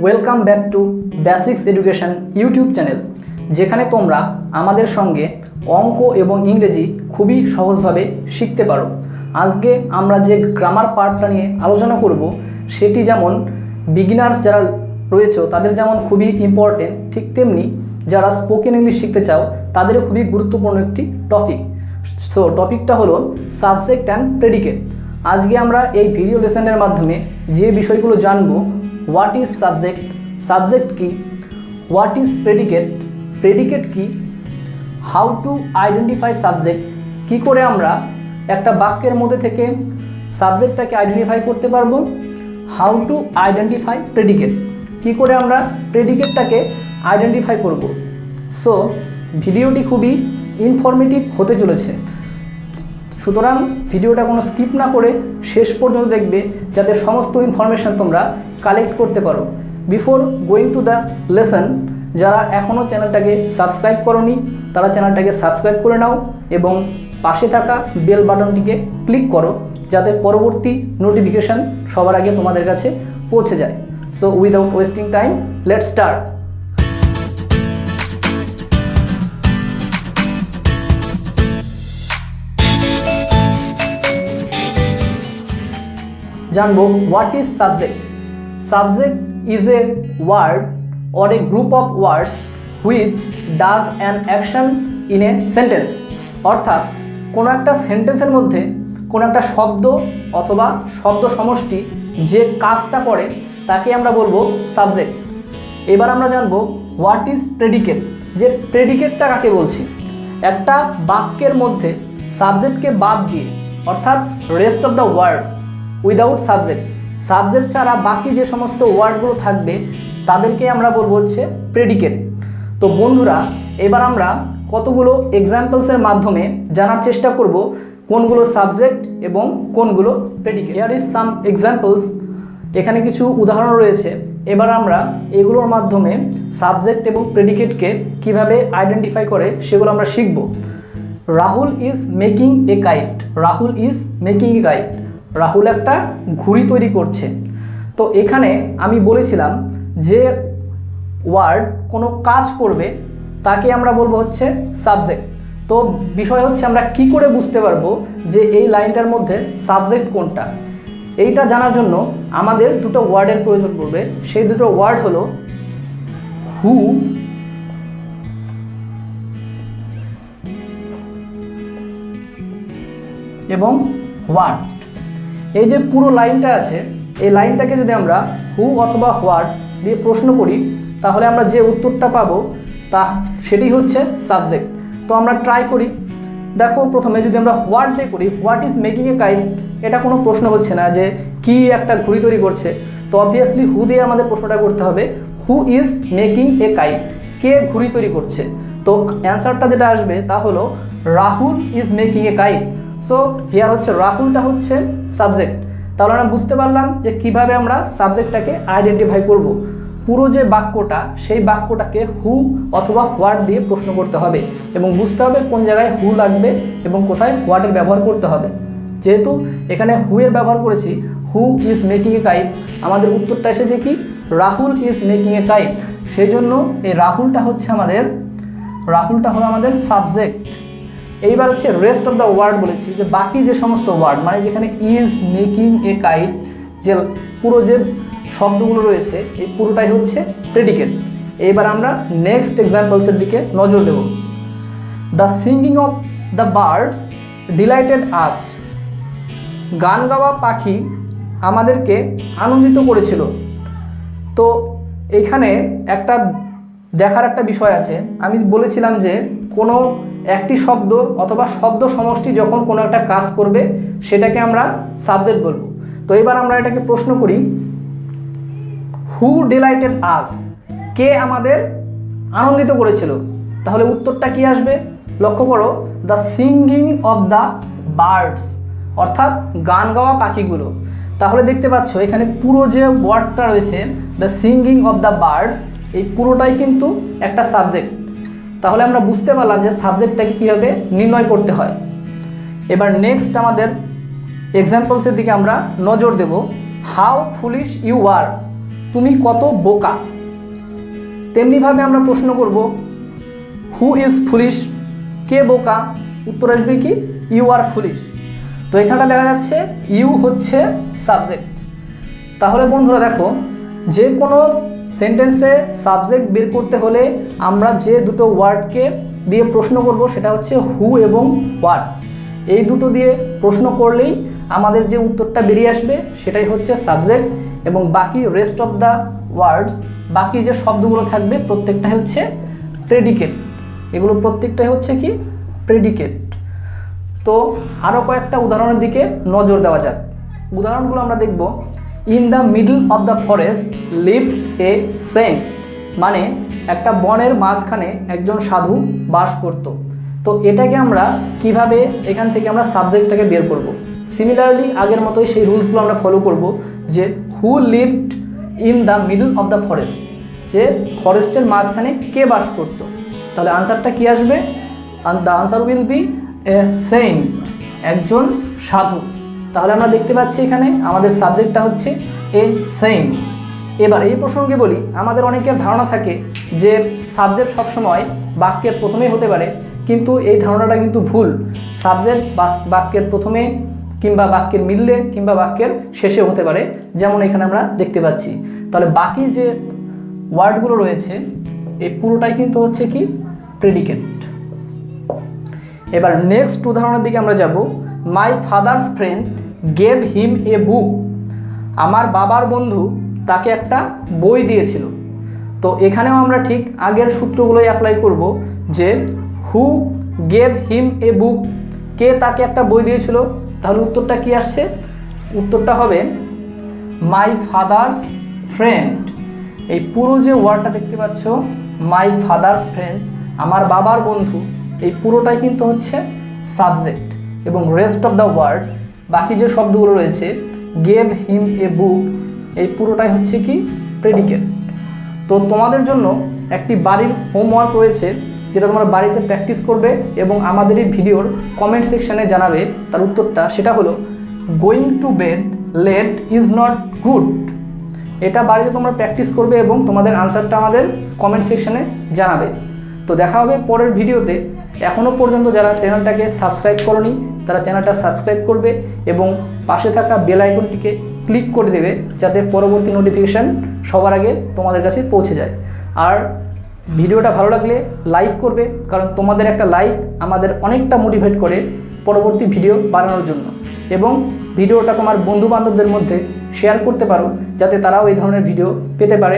Welcome back to basics education YouTube channel, যেখানে তোমরা আমাদের সঙ্গে অঙ্ক এবং ইংরেজি খুবই সহজভাবে শিখতে পারো। আজকে আমরা যে গ্রামার পার্টটা নিয়ে আলোচনা করব, সেটি যেমন বিগিনার্স যারা রয়েছে তাদের যেমন খুবই ইম্পর্টেন্ট, ঠিক তেমনি যারা স্পোকেন ইংলিশ শিখতে চাও তাদেরও খুবই গুরুত্বপূর্ণ একটি টপিক। সো টপিকটা হলো সাবজেক্ট অ্যান্ড প্রেডিকেট। আজকে আমরা এই ভিডিও লেসনের মাধ্যমে যে বিষয়গুলো জানবো: হোয়াট ইজ সাবজেক্ট, সাবজেক্ট কি, হোয়াট ইজ প্রেডিকেট, প্রেডিকেট কি, হাউ টু আইডেন্টিফাই সাবজেক্ট, কী করে আমরা একটা বাক্যের মধ্যে থেকে সাবজেক্টটাকে আইডেন্টিফাই করতে পারবো, হাউ টু আইডেন্টিফাই প্রেডিকেট, কী করে আমরা প্রেডিকেটটাকে আইডেন্টিফাই করব। সো ভিডিওটি খুবই ইনফরমেটিভ হতে চলেছে, সুতরাং ভিডিওটা কোনো স্কিপ না করে শেষ পর্যন্ত দেখবে, যাতে সমস্ত ইনফরমেশান তোমরা কালেক্ট করতে পারো। Before going to the lesson, যারা এখনও চ্যানেলটাকে সাবস্ক্রাইব করোনি তারা চ্যানেলটাকে সাবস্ক্রাইব করে নাও এবং পাশে থাকা বেল বাটনটিকে ক্লিক করো, যাতে পরবর্তী নোটিফিকেশান সবার আগে তোমাদের কাছে পৌঁছে যায়। So without wasting time, let's start. জানবো what is subject. Subject is a word or a group of words which does an action in a sentence। অর্থাৎ কোনো একটা সেন্টেন্সের মধ্যে কোনো একটা শব্দ অথবা শব্দ সমষ্টি যে কাজটা করে তাকে আমরা বলবো সাবজেক্ট। এবার আমরা জানবো হোয়াট ইজ প্রেডিকেট, যে প্রেডিকেটটা কাকে বলছি। একটা বাক্যের মধ্যে সাবজেক্টকে বাদ দিয়ে, অর্থাৎ rest of the words without subject, subject ছাড়া বাকি যে সমস্ত ওয়ার্ডগুলো থাকবে তাদেরকে আমরা বলবো হচ্ছে প্রেডিকেট। তো বন্ধুরা, এবার আমরা কতগুলো এক্সাম্পলসের মাধ্যমে জানার চেষ্টা করব কোনগুলো সাবজেক্ট এবং কোনগুলো predicate. Here is some examples, এখানে কিছু উদাহরণ রয়েছে। এবার আমরা এগুলোর মাধ্যমে সাবজেক্ট এবং প্রেডিকেটকে কিভাবে আইডেন্টিফাই করে সেগুলো আমরা শিখব। Rahul is making a kite, Rahul is making a kite, Rahul একটা ঘুড়ি তৈরি করছে। তো এখানে আমি বলেছিলাম যে ওয়ার্ড কোনো কাজ করবে তাকে আমরা বলবো হচ্ছে সাবজেক্ট। তো বিষয় হচ্ছে আমরা কি করে বুঝতে পারবো যে এই লাইনটার মধ্যে সাবজেক্ট কোনটা। এইটা জানার জন্য আমাদের দুটো ওয়ার্ডের প্রয়োজন পড়বে। সেই দুটো ওয়ার্ড হলো হু এবং হোয়াট। এই যে পুরো লাইনটা আছে, এই লাইনটাকে যদি আমরা হু অথবা হোয়াট দিয়ে প্রশ্ন করি, তাহলে আমরা যে উত্তরটা পাবো সেটি হচ্ছে সাবজেক্ট। তো আমরা ট্রাই করি। দেখো, প্রথমে যদি আমরা হোয়াট দিয়ে করি, what is making a kite, এটা কোনো প্রশ্ন হচ্ছে না যে কি একটা ঘুড়ি তৈরি করছে। তো অবভিয়াসলি হু দিয়ে আমাদের প্রশ্নটা করতে হবে, who is making a kite, কে ঘুড়ি তৈরি করছে। তো অ্যান্সারটা যেটা আসবে তা হলো Rahul is making a kite. So here হচ্ছে রাহুলটা হচ্ছে সাবজেক্ট। তাহলে আমরা বুঝতে পারলাম যে কিভাবে আমরা সাবজেক্টটাকে আইডেন্টিফাই করব। পুরো যে বাক্যটা, সেই বাক্যটাকে হু অথবা হোয়াট দিয়ে প্রশ্ন করতে হবে এবং বুঝতে হবে কোন জায়গায় হু লাগবে এবং কোথায় হোয়াটের ব্যবহার করতে হবে। যেহেতু এখানে হু এর ব্যবহার করেছি, হু ইজ মেকিং এ কাইট, আমাদের উত্তরটা এসেছে কি Rahul is making a kite. সেই জন্য এই রাহুলটা হলো আমাদের সাবজেক্ট। এইবার হচ্ছে রেস্ট অফ দ্য ওয়ার্ড বলেছি, যে বাকি যে সমস্ত ওয়ার্ড, মানে যেখানে ইজ মেকিং এ কাইট যে পুরো যে শব্দগুলো রয়েছে, এই পুরোটাই হচ্ছে প্রেডিকেট। এইবার আমরা নেক্সট এক্সাম্পলসের দিকে নজর দেব। The singing of the birds delighted আজ, গান গাওয়া পাখি আমাদেরকে আনন্দিত করেছিল। তো এখানে একটা দেখার একটা বিষয় আছে। আমি বলেছিলাম যে কোনো একটি শব্দ অথবা শব্দ সমষ্টি যখন কোনো একটা কাজ করবে সেটাকে আমরা সাবজেক্ট বলবো। তো এবার আমরা এটাকে প্রশ্ন করি, হু ডিলাইটেড আস, কে আমাদের আনন্দিত করেছিল। তাহলে উত্তরটা কি আসবে? লক্ষ্য করো, the singing of the birds, অর্থাৎ গান গাওয়া পাখিগুলো। তাহলে দেখতে পাচ্ছ এখানে পুরো যে ওয়ার্ডটা রয়েছে the singing of the birds, এই পুরোটাই কিন্তু একটা সাবজেক্ট। তাহলে আমরা বুঝতে পারলাম যে সাবজেক্টটাকে কীভাবে নির্ণয় করতে হয়। এবার নেক্সট আমাদের এক্সাম্পলসের দিকে আমরা নজর দেব। হাউ ফুলিশ ইউ আর, তুমি কত বোকা। তেমনিভাবে আমরা প্রশ্ন করব হু ইজ ফুলিশ, কে বোকা, উত্তর আসবে কি ইউ আর ফুলিশ। তো এখানটা দেখা যাচ্ছে ইউ হচ্ছে সাবজেক্ট। তাহলে বন্ধুরা দেখো, যে কোনো সেন্টেন্সে সাবজেক্ট বের করতে হলে আমরা যে দুটো ওয়ার্ডকে দিয়ে প্রশ্ন করব সেটা হচ্ছে হু এবং হোয়াট। এই দুটো দিয়ে প্রশ্ন করলেই আমাদের যে উত্তরটা বেরিয়ে আসবে সেটাই হচ্ছে সাবজেক্ট, এবং বাকি রেস্ট অফ দ্য ওয়ার্ডস, বাকি যে শব্দগুলো থাকবে প্রত্যেকটাই হচ্ছে প্রেডিকেট। এগুলো প্রত্যেকটাই হচ্ছে কি প্রেডিকেট। তো আরও কয়েকটা উদাহরণের দিকে নজর দেওয়া যাক। উদাহরণগুলো আমরা দেখব। In the middle of the forest lived a saint, মানে একটা বনের মাঝখানে একজন সাধু বাস করত। তো এটাকে আমরা কিভাবে এখান থেকে আমরা সাবজেক্টটাকে বের করব। সিমিলারলি আগের মতোই সেই রুলসগুলো আমরা ফলো করব, যে who lived in the middle of the forest, যে ফরেস্টের মাঝখানে কে বাস করত। তাহলে আনসারটা কি আসবে? The answer will be a saint, একজন সাধু। তাহলে আমরা দেখতে পাচ্ছি এখানে আমাদের সাবজেক্টটা হচ্ছে এ সেন্ট। এবার এই প্রসঙ্গে বলি, আমাদের অনেকের ধারণা থাকে যে সাবজেক্ট সবসময় বাক্যের প্রথমেই হতে পারে, কিন্তু এই ধারণাটা কিন্তু ভুল। সাবজেক্ট বাক্যের প্রথমে কিংবা বাক্যের মিডলে কিংবা বাক্যের শেষে হতে পারে, যেমন এখানে আমরা দেখতে পাচ্ছি। তাহলে বাকি যে ওয়ার্ডগুলো রয়েছে এই পুরোটাই কিন্তু হচ্ছে কি প্রেডিকেট। এবার নেক্সট উদাহরণের দিকে আমরা যাব। My father's friend gave him a book, আমার বাবার বন্ধু তাকে একটা বই দিয়েছিল। তো এখানেও আমরা ঠিক আগের সূত্রগুলোই অ্যাপ্লাই করব, যে হু গেভ হিম এ বুক, কে তাকে একটা বই দিয়েছিল। তাহলে উত্তরটা কি আসছে? উত্তরটা হবে মাই ফাদার্স ফ্রেন্ড। এই পুরো যে ওয়ার্ডটা দেখতে পাচ্ছ, মাই ফাদার্স ফ্রেন্ড, আমার বাবার বন্ধু, এই পুরোটাই কিন্তু হচ্ছে সাবজেক্ট, এবং রেস্ট অফ দ্য ওয়ার্ড, বাকি যে শব্দগুলো রয়েছে গেভ হিম এ বুক, এই পুরোটাই হচ্ছে কি প্রেডিকেট। তো তোমাদের জন্য একটি বাড়ির হোমওয়ার্ক রয়েছে, যেটা তোমরা বাড়িতে প্র্যাকটিস করবে এবং আমাদের এই ভিডিওর কমেন্ট সেকশানে জানাবে তার উত্তরটা। সেটা হলো going to bed late is not good. এটা বাড়িতে তোমরা প্র্যাকটিস করবে এবং তোমাদের আনসারটা আমাদের কমেন্ট সেকশানে জানাবে। তো দেখা হবে পরের ভিডিওতে। এখনও পর্যন্ত যারা চ্যানেলটাকে সাবস্ক্রাইব করোনি তারা চ্যানেলটা সাবস্ক্রাইব করবে এবং পাশে থাকা বেল আইকনটিকে ক্লিক করে দেবে, যাতে পরবর্তী নোটিফিকেশান সবার আগে তোমাদের কাছে পৌঁছে যায়। আর ভিডিওটা ভালো লাগলে লাইক করবে, কারণ তোমাদের একটা লাইক আমাদের অনেকটা মোটিভেট করে পরবর্তী ভিডিও বানানোর জন্য। এবং ভিডিওটা তোমার বন্ধুবান্ধবদের মধ্যে শেয়ার করতে পারো, যাতে তারাও এই ধরনের ভিডিও পেতে পারে।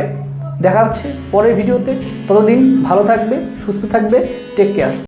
দেখা হচ্ছে পরের ভিডিওতে। ততদিন ভালো থাকবে, সুস্থ থাকবে, টেক কেয়ার।